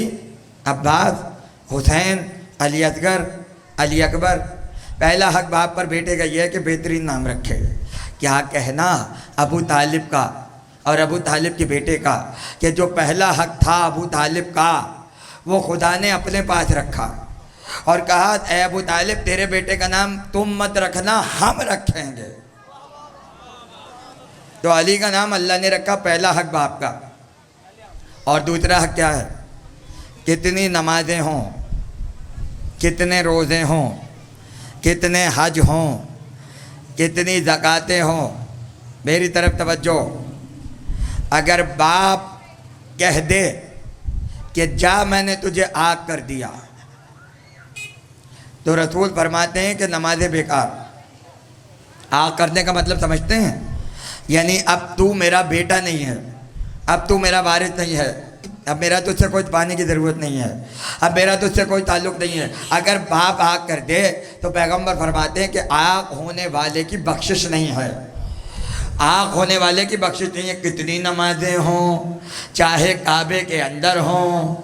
عباس، حسین، علی اصغر، علی اکبر۔ پہلا حق باپ پر بیٹے کا یہ ہے کہ بہترین نام رکھے۔ کیا کہنا ابو طالب کا اور ابو طالب کے بیٹے کا کہ جو پہلا حق تھا ابو طالب کا وہ خدا نے اپنے پاس رکھا، اور کہا اے ابو طالب تیرے بیٹے کا نام تم مت رکھنا، ہم رکھیں گے۔ تو علی کا نام اللہ نے رکھا، پہلا حق باپ کا۔ اور دوسرا حق کیا ہے؟ کتنی نمازیں ہوں، کتنے روزے ہوں، کتنے حج ہوں، کتنی زکاتیں ہوں، میری طرف توجہ، اگر باپ کہہ دے کہ جا میں نے تجھے آگ کر دیا تو رسول فرماتے ہیں کہ نمازیں بیکار۔ آگ کرنے کا مطلب سمجھتے ہیں؟ یعنی اب تو میرا بیٹا نہیں ہے، اب تو میرا وارث نہیں ہے، اب میرا تجھ سے کوئی پانے کی ضرورت نہیں ہے، اب میرا تجھ سے کوئی تعلق نہیں ہے۔ اگر باپ آگ کر دے تو پیغمبر فرماتے ہیں کہ آگ ہونے والے کی بخشش نہیں ہے، آگ ہونے والے کی بخشش نہیں ہے۔ کتنی نمازیں ہوں، چاہے کعبے کے اندر ہوں،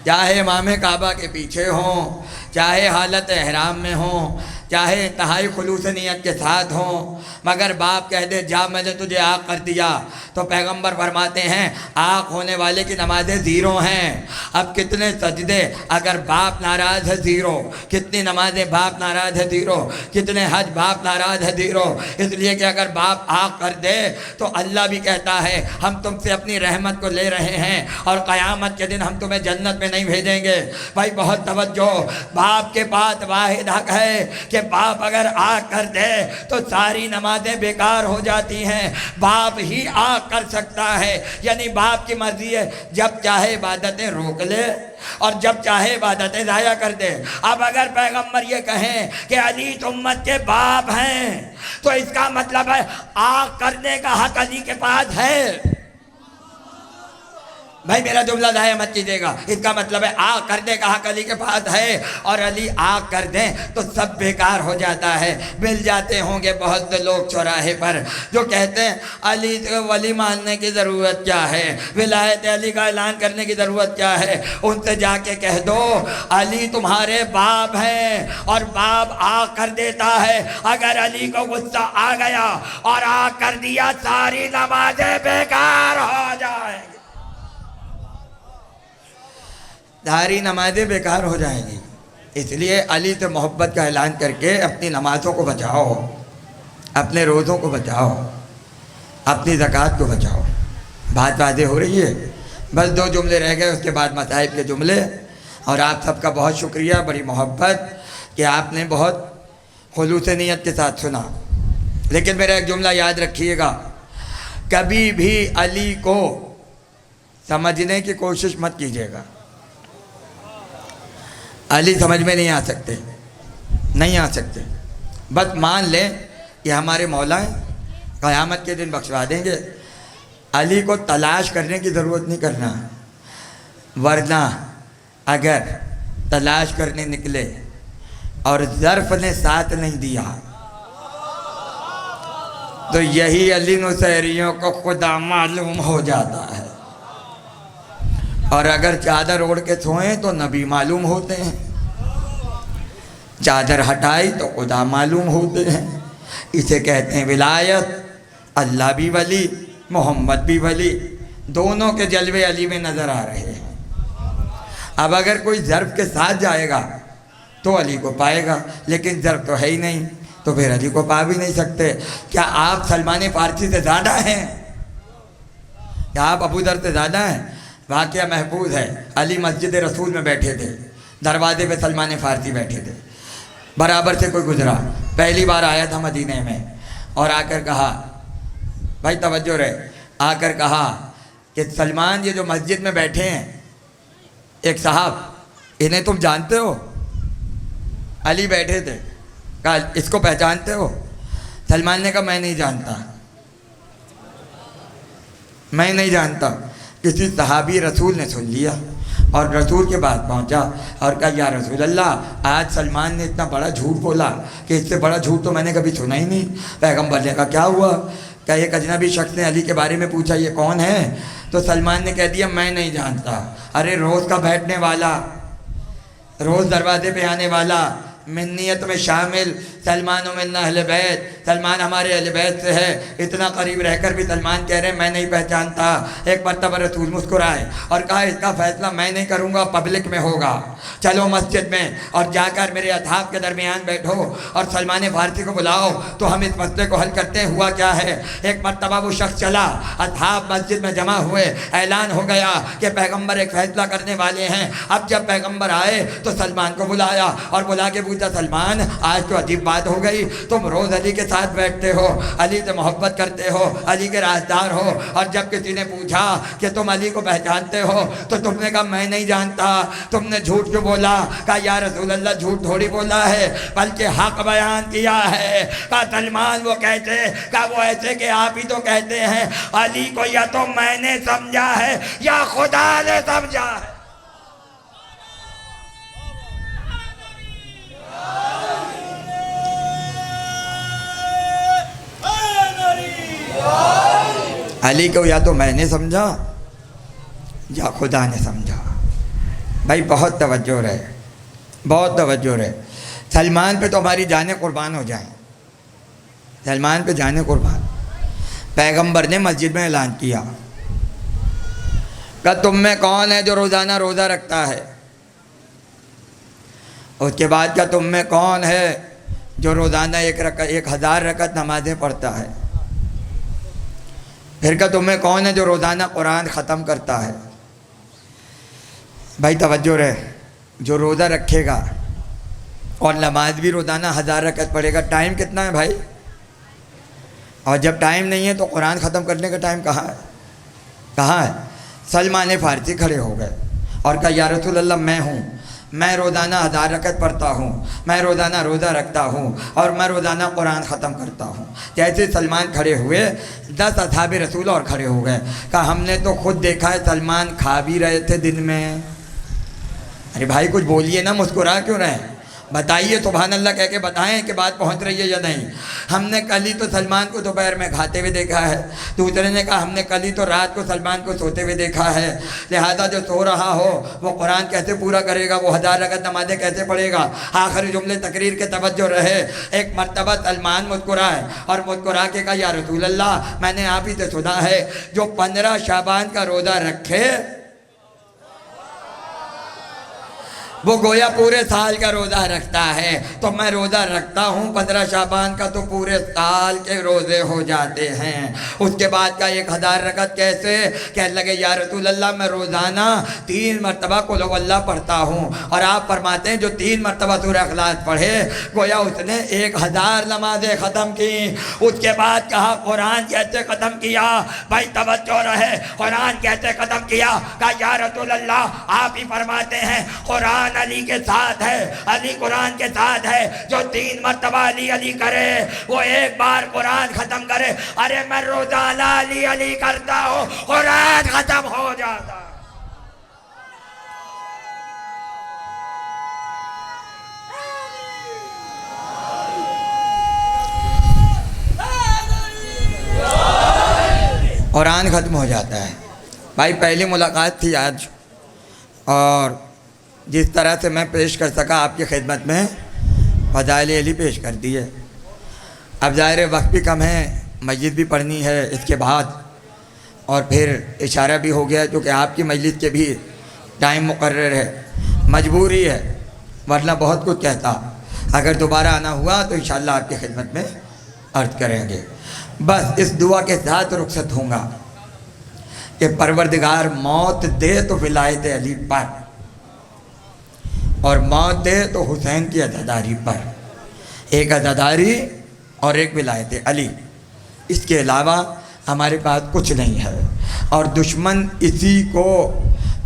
چاہے امام کعبہ کے پیچھے ہوں، چاہے حالت احرام میں ہوں، چاہے انتہائی خلوص نیت کے ساتھ ہوں، مگر باپ کہہ دے جا میں نے تجھے عاق کر دیا، تو پیغمبر فرماتے ہیں عاق ہونے والے کی نمازیں زیرو ہیں۔ اب کتنے سجدے اگر باپ ناراض ہے زیرو، کتنی نمازیں باپ ناراض ہے زیرو، کتنے حج باپ ناراض ہے زیرو، اس لیے کہ اگر باپ عاق کر دے تو اللہ بھی کہتا ہے ہم تم سے اپنی رحمت کو لے رہے ہیں اور قیامت کے دن ہم تمہیں جنت میں نہیں بھیجیں گے۔ بھائی بہت توجہ، باپ کے پاس واحد حق ہے کہ باپ اگر عاق کر دے تو ساری نمازیں بیکار ہو جاتی ہیں، باپ ہی عاق کر سکتا ہے، یعنی باپ کی مرضی ہے، جب چاہے عبادتیں روک لے اور جب چاہے عبادتیں ضائع کر دے۔ اب اگر پیغمبر یہ کہیں کہ علی تو امت کے باپ ہیں تو اس کا مطلب ہے عاق کرنے کا حق علی کے پاس ہے۔ بھائی میرا جملہ ضائع مت کیجیے گا، اس کا مطلب ہے عاق کرنے کا حق علی کے پاس ہے، اور علی عاق کر دیں تو سب بیکار ہو جاتا ہے۔ مل جاتے ہوں گے بہت سے لوگ چوراہے پر جو کہتے ہیں علی کو ولی ماننے کی ضرورت کیا ہے، ولایت علی کا اعلان کرنے کی ضرورت کیا ہے۔ ان سے جا کے کہہ دو علی تمہارے باپ ہیں اور باپ عاق کر دیتا ہے، اگر علی کو غصہ آ گیا اور عاق کر دیا ساری نمازیں بیکار ہو جائیں گی، ساری نمازیں بیکار ہو جائیں گی۔ اس لیے علی سے محبت کا اعلان کر کے اپنی نمازوں کو بچاؤ، اپنے روزوں کو بچاؤ، اپنی زکوٰۃ کو بچاؤ۔ بات واضح ہو رہی ہے؟ بس 2 جملے رہ گئے، اس کے بعد مصائب کے جملے۔ اور آپ سب کا بہت شکریہ، بڑی محبت کہ آپ نے بہت خلوص نیت کے ساتھ سنا۔ لیکن میرا ایک جملہ یاد رکھیے گا، کبھی بھی علی کو سمجھنے کی کوشش مت کیجیے گا۔ علی سمجھ میں نہیں آ سکتے، نہیں آ سکتے، بس مان لیں کہ ہمارے مولا ہیں، قیامت کے دن بخشوا دیں گے۔ علی کو تلاش کرنے کی ضرورت نہیں کرنا، ورنہ اگر تلاش کرنے نکلے اور ظرف نے ساتھ نہیں دیا تو یہی علی نصیریوں کو خدا معلوم ہو جاتا ہے، اور اگر چادر اوڑھ کے سوئیں تو نبی معلوم ہوتے ہیں، چادر ہٹائی تو خدا معلوم ہوتے ہیں۔ اسے کہتے ہیں ولایت، اللہ بھی ولی، محمد بھی ولی، دونوں کے جلوے علی میں نظر آ رہے ہیں۔ اب اگر کوئی ظرف کے ساتھ جائے گا تو علی کو پائے گا، لیکن ظرف تو ہے ہی نہیں تو پھر علی کو پا بھی نہیں سکتے۔ کیا آپ سلمان فارسی سے زیادہ ہیں؟ کیا آپ ابو ذر سے زیادہ ہیں؟ واقعہ محفوظ ہے، علی مسجد رسول میں بیٹھے تھے، دروازے پہ سلمان فارسی بیٹھے تھے، برابر سے کوئی گزرا، پہلی بار آیا تھا مدینے میں، اور آ کر کہا، بھائی توجہ رہے، آ کر کہا کہ سلمان یہ جو مسجد میں بیٹھے ہیں ایک صاحب، انہیں تم جانتے ہو؟ علی بیٹھے تھے، کہا اس کو پہچانتے ہو؟ سلمان نے کہا میں نہیں جانتا، میں نہیں جانتا۔ کسی صحابی رسول نے سن لیا اور رسول کے بعد پہنچا اور کہا یا رسول اللہ آج سلمان نے اتنا بڑا جھوٹ بولا کہ اس سے بڑا جھوٹ تو میں نے کبھی سنا ہی نہیں۔ پیغمبر نے کہا کیا ہوا؟ کہ ایک اجنبی شخص نے علی کے بارے میں پوچھا یہ کون ہے؟ تو سلمان نے کہہ دیا میں نہیں جانتا۔ ارے روز کا بیٹھنے والا، روز دروازے پہ آنے والا، منیت میں شامل، سلمان و من اہل بیت، سلمان ہمارے اہل بیت سے ہے، اتنا قریب رہ کر بھی سلمان کہہ رہے ہیں میں نہیں پہچانتا۔ ایک مرتبہ رسول مسکرائے اور کہا اس کا فیصلہ میں نہیں کروں گا، پبلک میں ہوگا، چلو مسجد میں اور جا کر میرے اصحاب کے درمیان بیٹھو اور سلمان فارسی کو بلاؤ تو ہم اس مسئلے کو حل کرتے ہیں ہوا کیا ہے۔ ایک مرتبہ وہ شخص چلا، اصحاب مسجد میں جمع ہوئے، اعلان ہو گیا کہ پیغمبر ایک فیصلہ کرنے والے ہیں۔ اب جب پیغمبر آئے تو سلمان کو بلایا اور بلا کے پوچھا سلمان آج تو عجیب بات ہو گئی، تم روز علی کے ساتھ بیٹھتے ہو، علی سے محبت کرتے ہو، علی کے رازدار ہو، اور جب کسی نے پوچھا کہ تم علی کو پہچانتے ہو تو تم نے کہا میں نہیں جانتا، تم نے جھوٹ کیوں بولا؟ کہا یا رسول اللہ جھوٹ تھوڑی بولا ہے بلکہ حق بیان کیا ہے۔ کہا سلمان وہ کہتے، کہا وہ ایسے کہ آپ ہی تو کہتے ہیں علی کو یا تو میں نے سمجھا ہے یا خدا نے سمجھا ہے۔ علی کو یا تو میں نے سمجھا یا خدا نے سمجھا۔ بھائی بہت توجہ رہے، بہت توجہ رہے۔ سلمان پہ تو ہماری جانیں قربان ہو جائیں، سلمان پہ جانیں قربان۔ پیغمبر نے مسجد میں اعلان کیا کہ تم میں کون ہے جو روزانہ روزہ رکھتا ہے؟ اس کے بعد کہ تم میں کون ہے جو روزانہ 1000 رکعت نمازیں پڑھتا ہے؟ پھر کہ تم میں کون ہے جو روزانہ قرآن ختم کرتا ہے؟ بھائی توجہ رہے، جو روزہ رکھے گا اور نماز بھی روزانہ 1000 رکعت پڑھے گا، ٹائم کتنا ہے بھائی؟ اور جب ٹائم نہیں ہے تو قرآن ختم کرنے کا ٹائم کہاں ہے؟ کہاں ہے؟ سلمان فارسی کھڑے ہو گئے اور کہا یا رسول اللہ میں ہوں، میں روزانہ 1000 رکعت پڑھتا ہوں، میں روزانہ روزہ رکھتا ہوں اور میں روزانہ قرآن ختم کرتا ہوں۔ جیسے سلمان کھڑے ہوئے 10 اصحاب رسول اور کھڑے ہو گئے، کہا ہم نے تو خود دیکھا ہے سلمان کھا بھی رہے تھے دن میں۔ ارے بھائی کچھ بولیے نا، مسکرا کیوں رہے؟ بتائیے، سبحان اللہ کہہ کے بتائیں کہ بات پہنچ رہی ہے یا نہیں۔ ہم نے کل ہی تو سلمان کو دوپہر میں کھاتے ہوئے دیکھا ہے، دوسرے نے کہا ہم نے کل ہی تو رات کو سلمان کو سوتے ہوئے دیکھا ہے، لہذا جو سو رہا ہو وہ قرآن کیسے پورا کرے گا، وہ 1000 رکعت نمازیں کیسے پڑھے گا؟ آخری جملے تقریر کے توجہ رہے۔ ایک مرتبہ سلمان مسکرائے اور مسکرا کے کہا یا رسول اللہ میں نے آپ ہی سے سنا ہے جو 15 شعبان کا روزہ رکھے وہ گویا پورے سال کا روزہ رکھتا ہے، تو میں روزہ رکھتا ہوں 15 شعبان کا، تو پورے سال کے روزے ہو جاتے ہیں۔ اس کے بعد کا 1000 رکعت کیسے؟ کہنے لگے یا رسول اللہ میں روزانہ 3 مرتبہ قل هو اللہ پڑھتا ہوں، اور آپ فرماتے ہیں جو 3 مرتبہ سورہ اخلاص پڑھے گویا اس نے 1000 نمازیں ختم کی۔ اس کے بعد کہا قرآن کیسے ختم کیا؟ بھائی توجہ رہے، قرآن کیسے ختم کیا؟ کہا یا رسول اللہ آپ ہی فرماتے ہیں قرآن علی کے ساتھ ہے، علی قرآن کے ساتھ ہے، جو 3 مرتبہ علی علی کرے وہ 1 بار قرآن ختم کرے۔ ارے میں روزانہ علی علی کرتا ہوں، قرآن ختم ہو جاتا۔ قرآن ختم ہو جاتا ہے۔ بھائی پہلی ملاقات تھی آج، اور جس طرح سے میں پیش کر سکا آپ کی خدمت میں فضائل علی پیش کر دیے۔ اب ظاہر وقت بھی کم ہے، مسجد بھی پڑھنی ہے اس کے بعد، اور پھر اشارہ بھی ہو گیا کیونکہ آپ کی مجلس کے بھی ٹائم مقرر ہے، مجبوری ہے، ورنہ بہت کچھ کہتا۔ اگر دوبارہ آنا ہوا تو انشاءاللہ آپ کی خدمت میں عرض کریں گے۔ بس اس دعا کے ساتھ رخصت ہوں گا کہ پروردگار موت دے تو ولایت علی پر، اور موت دے تو حسین کی عزاداری پر، ایک عزاداری اور ایک ولایت علی، اس کے علاوہ ہمارے پاس کچھ نہیں ہے، اور دشمن اسی کو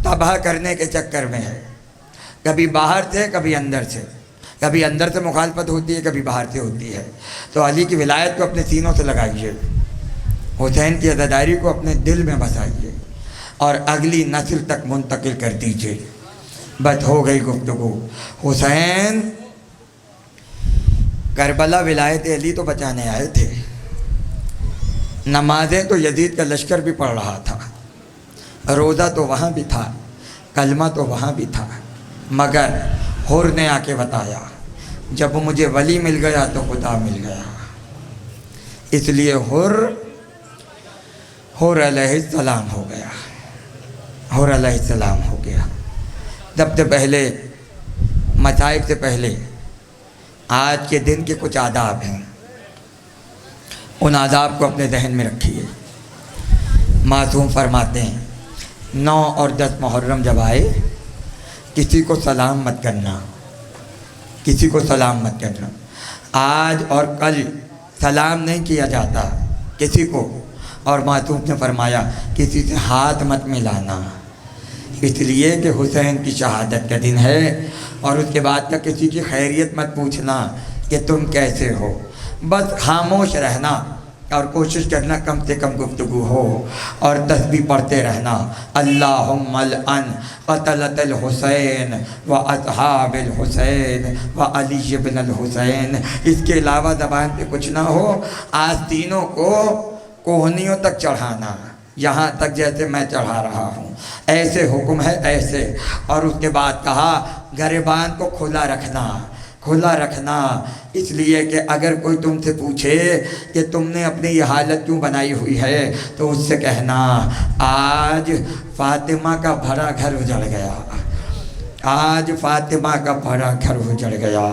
تباہ کرنے کے چکر میں ہے، کبھی باہر سے کبھی اندر سے، کبھی اندر سے مخالفت ہوتی ہے کبھی باہر سے ہوتی ہے۔ تو علی کی ولایت کو اپنے سینوں سے لگائیے، حسین کی عزاداری کو اپنے دل میں بسائیے اور اگلی نسل تک منتقل کر دیجیے۔ بس ہو گئی گفتگو۔ حسین کربلا ولایت علی تو بچانے آئے تھے، نمازیں تو یزید کا لشکر بھی پڑھ رہا تھا، روزہ تو وہاں بھی تھا، کلمہ تو وہاں بھی تھا، مگر حر نے آ کے بتایا جب مجھے ولی مل گیا تو خدا مل گیا۔ اس لیے حر علیہ السلام ہو گیا، حر علیہ السلام ہو گیا۔ سب سے پہلے مصائب سے پہلے آج کے دن کے کچھ آداب ہیں، ان آداب کو اپنے ذہن میں رکھیے۔ معصوم فرماتے ہیں 9 اور 10 محرم جب آئے کسی کو سلام مت کرنا، کسی کو سلام مت کرنا۔ آج اور کل سلام نہیں کیا جاتا کسی کو، اور معصوم نے فرمایا کسی سے ہاتھ مت ملانا، اس لیے کہ حسین کی شہادت کا دن ہے، اور اس کے بعد تک کسی کی خیریت مت پوچھنا کہ تم کیسے ہو، بس خاموش رہنا اور کوشش کرنا کم سے کم گفتگو ہو، اور تسبیح پڑھتے رہنا، اللہم العن قتلۃ الحسین و اصحاب الحسین و علی بن الحسین۔ اس کے علاوہ زبان پہ کچھ نہ ہو۔ آستینوں کو کوہنیوں تک چڑھانا، یہاں تک جیسے میں چڑھا رہا ہوں، ایسے حکم ہے ایسے۔ اور اس کے بعد کہا گریبان کو کھلا رکھنا، کھلا رکھنا، اس لیے کہ اگر کوئی تم سے پوچھے کہ تم نے اپنی یہ حالت کیوں بنائی ہوئی ہے تو اس سے کہنا آج فاطمہ کا بھرا گھر اجڑ گیا، آج فاطمہ کا بھرا گھر اجڑ گیا۔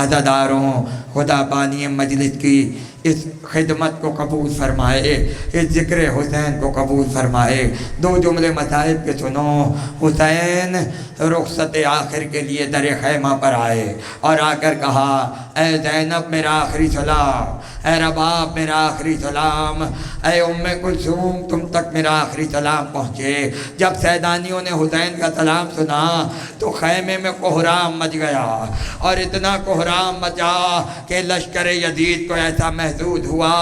عزاداروں، خدا بانی مجلس کی اس خدمت کو قبول فرمائے، اس ذکر حسین کو قبول فرمائے۔ دو جملے مصائب کے سنو۔ حسین رخصت آخر کے لیے در خیمہ پر آئے اور آ کر کہا اے زینب میرا آخری سلام، اے رباب میرا آخری سلام، اے ام کلثوم تم تک میرا آخری سلام پہنچے۔ جب سیدانیوں نے حسین کا سلام سنا تو خیمے میں کوہرام مچ گیا، اور اتنا کوہرام مچا کہ لشکر یزید کو ایسا محسوس ہوا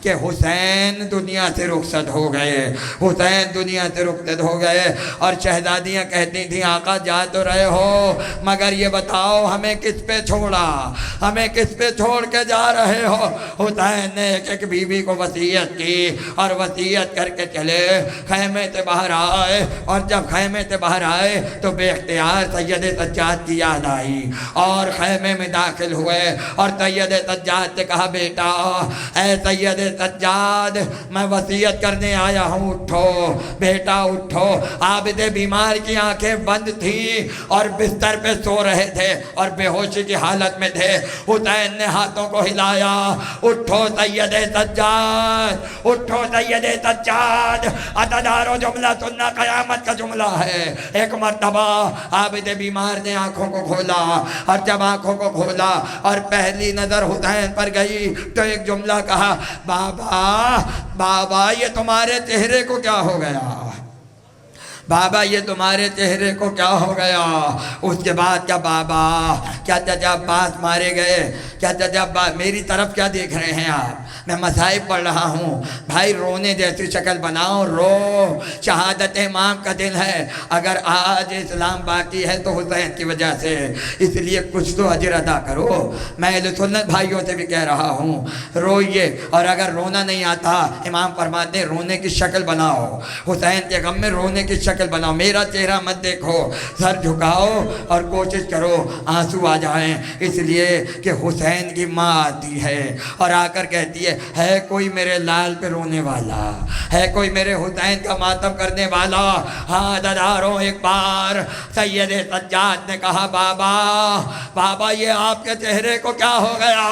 کہ حسین دنیا سے رخصت ہو گئے، حسین دنیا سے رخصت ہو گئے۔ اور شہزادیاں کہتی تھیں آقا جا تو رہے ہو مگر یہ بتاؤ ہمیں کس پہ چھوڑا، ہمیں کس پہ چھوڑ کے جا رہے ہو؟ حسین نے ایک ایک بیوی کو وصیت کی اور وصیت کر کے چلے، خیمے سے باہر آئے، اور جب خیمے سے باہر آئے تو بے اختیار سید سجاد کی یاد آئی اور خیمے میں داخل ہوئے، اور سید سجاد سے کہا بیٹا اے سید سجاد میں وصیت کرنے آیا ہوں، اٹھو بیٹا اٹھو۔ عابد بیمار کی آنکھیں بند تھیں اور بستر پہ سو رہے تھے اور بے ہوشی کی حالت میں تھے۔ حسین نے ہاتھوں کو ہلایا، اٹھو سید سجاد، اٹھو سید سجاد۔ عزادارو جملہ سننا قیامت کا جملہ ہے۔ ایک مرتبہ عابد بیمار نے آنکھوں کو کھولا، اور جب آنکھوں کو کھولا اور پہلی نظر حسین پر گئی تو ایک جملہ کہا بابا بابا یہ تمہارے چہرے کو کیا ہو گیا، بابا یہ تمہارے چہرے کو کیا ہو گیا؟ اس کے بعد کیا بابا کیا چچا عباس مارے گئے؟ کیا چچا عباس میری طرف کیا دیکھ رہے ہیں آپ؟ میں مصائب پڑھ رہا ہوں، بھائی رونے جیسی شکل بناؤ، رو، شہادت امام کا دن ہے۔ اگر آج اسلام باقی ہے تو حسین کی وجہ سے، اس لیے کچھ تو اجر ادا کرو۔ میں اہل سنت بھائیوں سے بھی کہہ رہا ہوں روئیے، اور اگر رونا نہیں آتا امام فرماتے ہیں رونے کی شکل بناؤ، حسین کے غم میں رونے کی شکل بناؤ، میرا چہرہ مت دیکھو، سر جھکاؤ اور کوشش کرو آنسو آ جائیں۔ اس لیے کہ حسین کی ماں آتی ہے اور آ کر کہتی ہے کوئی میرے لال پہ رونے والا، ہے کوئی میرے حسین کا ماتم کرنے والا؟ ہاں عزاداروں، ایک بار سید سجاد نے کہا بابا بابا یہ آپ کے چہرے کو کیا ہو گیا؟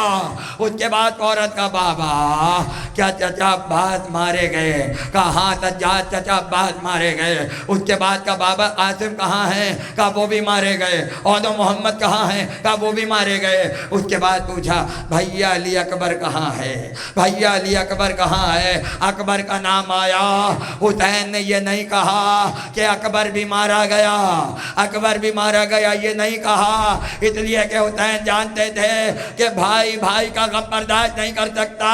اس کے بعد عورت کا بابا کیا چچا عباس مارے گئے؟ کہا ہاں سجاد چچا عباس مارے گئے۔ اس کے بعد کا بابا قاسم کہاں ہیں؟ کہا وہ بھی مارے گئے۔ اور محمد کہاں ہیں؟ کہا وہ بھی مارے گئے۔ اس کے بعد پوچھا بھیا علی اکبر کہاں ہے؟ بھیا علی اکبر کہاں ہے؟ اکبر کا نام آیا۔ حسین نے یہ نہیں کہا کہ اکبر بھی مارا گیا، اکبر بھی مارا گیا، یہ نہیں کہا، اس لیے کہ حسین جانتے تھے کہ بھائی بھائی کا غم برداشت نہیں کر سکتا،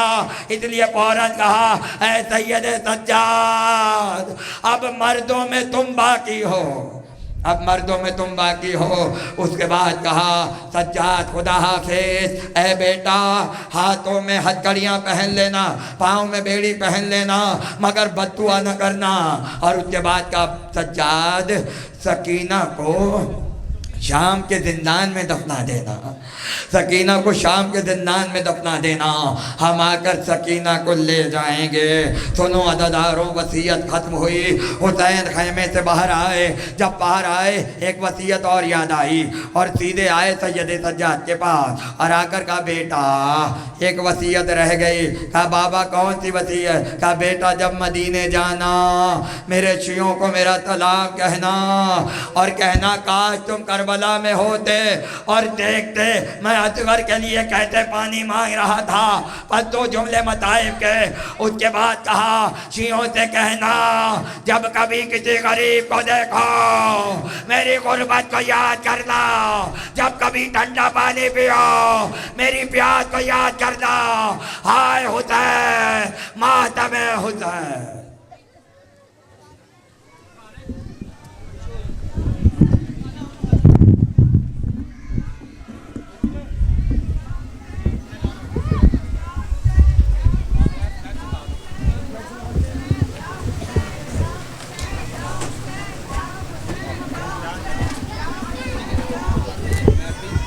اس لیے فوراً کہا اے سید سجاد اب مردوں میں تم باقی ہو، اب مردوں میں تم باقی ہو۔ اس کے بعد کہا سجاد خدا حافظ، اے بیٹا ہاتھوں میں ہتھکڑیاں پہن لینا، پاؤں میں بیڑی پہن لینا، مگر بد دعا نہ کرنا۔ اور اس کے بعد کہا سجاد سکینہ کو شام کے زندان میں دفنا دینا، سکینہ کو شام کے زندان میں دفنا دینا، ہم آ کر سکینہ کو لے جائیں گے۔ سنو عزاداروں، وصیت ختم ہوئی، حسین خیمے سے باہر آئے، جب باہر آئے ایک وصیت اور یاد آئی، اور سیدھے آئے سید سجاد کے پاس اور آ کر کہا بیٹا ایک وصیت رہ گئی۔ کہا بابا کون سی وصیت؟ کہا بیٹا جب مدینے جانا میرے شیعوں کو میرا سلام کہنا، اور کہنا کاش تم کربلا میں ہوتے اور دیکھتے میں اصغر کے لیے کہتے پانی مانگ رہا تھا۔ پس دو جملے مطائب کے۔ اس کے بعد کہا شیعوں سے کہنا جب کبھی کسی غریب کو دیکھو میری غربت کو یاد کرنا، جب کبھی ٹھنڈا پانی پیو میری پیاس کو یاد کرنا۔ ہائے حسین، ماتم حسین۔